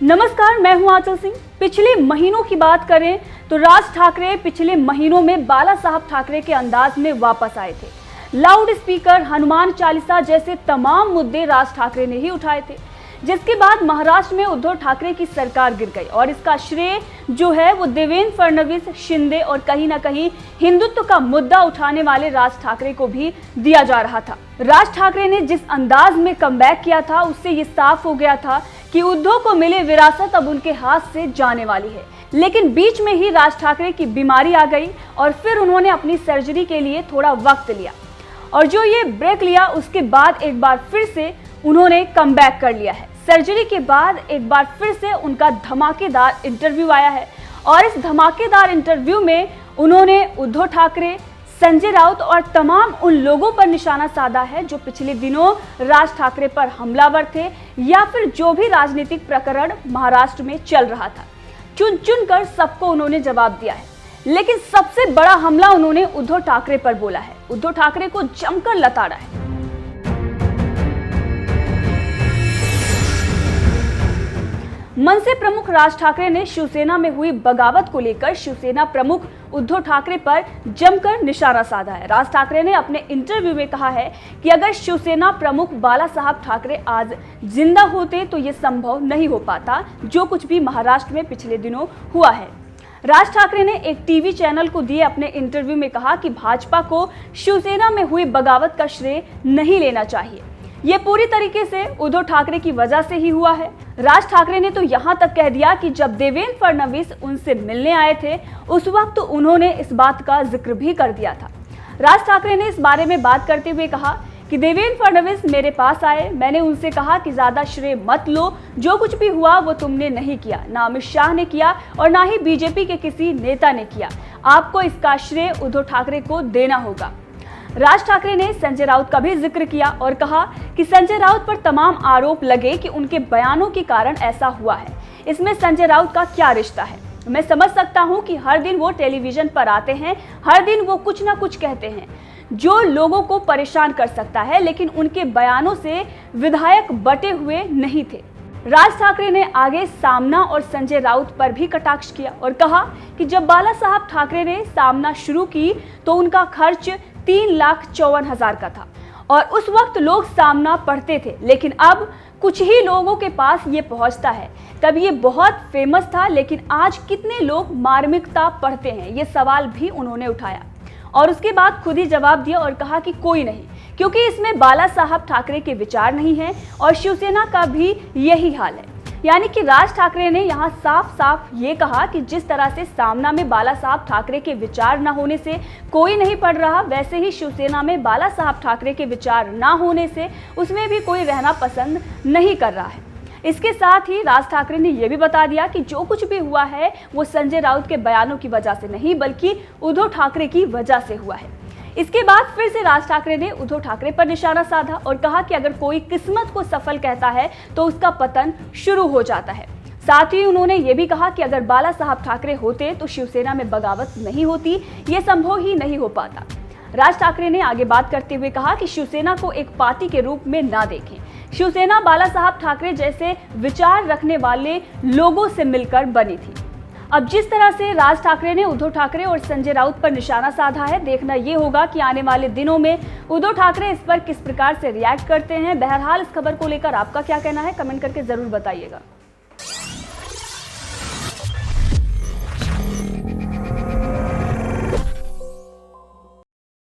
नमस्कार, मैं हूं आंचल सिंह। पिछले महीनों की बात करें तो राज ठाकरे पिछले महीनों में बाला साहब ठाकरे के अंदाज में वापस आए थे। लाउड स्पीकर, हनुमान चालीसा जैसे तमाम मुद्दे राज ठाकरे ने ही उठाए थे, जिसके बाद महाराष्ट्र में उद्धव ठाकरे की सरकार गिर गई और इसका श्रेय जो है वो देवेंद्र फडणवीस, शिंदे और कहीं ना कहीं हिंदुत्व का मुद्दा उठाने वाले राज ठाकरे को भी दिया जा रहा था। राज ठाकरे ने जिस अंदाज में कमबैक किया था उससे ये साफ हो गया था कि उद्धव को मिले विरासत अब उनके हाथ से जाने वाली है। लेकिन बीच में ही राज ठाकरे की बीमारी आ गई और फिर उन्होंने अपनी सर्जरी के लिए थोड़ा वक्त लिया और जो ये ब्रेक लिया उसके बाद एक बार फिर से उन्होंने कमबैक कर लिया है। सर्जरी के बाद एक बार फिर से उनका धमाकेदार इंटरव्यू आया है और इस धमाकेदार इंटरव्यू में उन्होंने उद्धव ठाकरे, संजय राउत और तमाम उन लोगों पर निशाना साधा है जो पिछले दिनों राज ठाकरे पर हमलावर थे या फिर जो भी राजनीतिक प्रकरण महाराष्ट्र में चल रहा था। चुन चुन कर सबको उन्होंने जवाब दिया है, लेकिन सबसे बड़ा हमला उन्होंने उद्धव ठाकरे पर बोला है। उद्धव ठाकरे को जमकर लताड़ा है। मनसे प्रमुख राज ठाकरे ने शिवसेना में हुई बगावत को लेकर शिवसेना प्रमुख उद्धव ठाकरे पर जमकर निशाना साधा है। राज ठाकरे ने अपने इंटरव्यू में कहा है कि अगर शिवसेना प्रमुख बाला साहब ठाकरे आज जिंदा होते तो ये संभव नहीं हो पाता जो कुछ भी महाराष्ट्र में पिछले दिनों हुआ है। राज ठाकरे ने एक टीवी चैनल को दिए अपने इंटरव्यू में कहा कि भाजपा को शिवसेना में हुई बगावत का श्रेय नहीं लेना चाहिए, ये पूरी तरीके से उद्धव ठाकरे की वजह से ही हुआ है। राज ठाकरे ने तो यहां तक कह दिया कि जब देवेंद्र फडणवीस उनसे मिलने आए थे उस वक्त उन्होंने इस बात का जिक्र भी कर दिया था। राज ठाकरे ने इस बारे में बात करते हुए कहा कि देवेंद्र फडणवीस मेरे पास आए, मैंने उनसे कहा कि ज्यादा श्रेय मत लो, जो कुछ भी हुआ वो तुमने नहीं किया, ना अमित शाह ने किया और ना ही बीजेपी के किसी नेता ने किया, आपको इसका श्रेय उद्धव ठाकरे को देना होगा। राज ठाकरे ने संजय राउत का भी जिक्र किया और कहा कि संजय राउत पर तमाम आरोप लगे कि उनके बयानों के कारण ऐसा हुआ है। इसमें संजय राउत का क्या रिश्ता है? मैं समझ सकता हूं कि हर दिन वो टेलीविजन पर आते हैं, हर दिन वो कुछ ना कुछ कहते हैं जो लोगों को परेशान कर सकता है, लेकिन उनके बयानों से विधायक बटे हुए नहीं थे। राज ठाकरे ने आगे सामना और संजय राउत पर भी कटाक्ष किया और कहा कि जब बाला साहब ठाकरे ने सामना शुरू की तो उनका खर्च 3,54,000 का था और उस वक्त लोग सामना पढ़ते थे, लेकिन अब कुछ ही लोगों के पास ये पहुंचता है। तब ये बहुत फेमस था, लेकिन आज कितने लोग मार्मिकता पढ़ते हैं, ये सवाल भी उन्होंने उठाया और उसके बाद खुद ही जवाब दिया और कहा कि कोई नहीं, क्योंकि इसमें बाला साहब ठाकरे के विचार नहीं है और शिवसेना का भी यही हाल है। यानी कि राज ठाकरे ने यहाँ साफ साफ ये कहा कि जिस तरह से सामना में बाला साहब ठाकरे के विचार न होने से कोई नहीं पढ़ रहा, वैसे ही शिवसेना में बाला साहब ठाकरे के विचार न होने से उसमें भी कोई रहना पसंद नहीं कर रहा है। इसके साथ ही राज ठाकरे ने यह भी बता दिया कि जो कुछ भी हुआ है वो संजय राउत के बयानों की वजह से नहीं बल्कि उद्धव ठाकरे की वजह से हुआ है। इसके बाद फिर से राज ठाकरे ने उद्धव ठाकरे पर निशाना साधा और कहा कि अगर कोई किस्मत को सफल कहता है तो उसका पतन शुरू हो जाता है। साथ ही उन्होंने ये भी कहा कि अगर बाला साहब ठाकरे होते तो शिवसेना में बगावत नहीं होती, ये संभव ही नहीं हो पाता। राज ठाकरे ने आगे बात करते हुए कहा कि शिवसेना को एक पार्टी के रूप में ना देखें, शिवसेना बाला साहब ठाकरे जैसे विचार रखने वाले लोगों से मिलकर बनी थी। अब जिस तरह से राज ठाकरे ने उद्धव ठाकरे और संजय राउत पर निशाना साधा है, देखना ये होगा कि आने वाले दिनों में उद्धव ठाकरे इस पर किस प्रकार से रिएक्ट करते हैं। बहरहाल इस खबर को लेकर आपका क्या कहना है, कमेंट करके जरूर बताइएगा।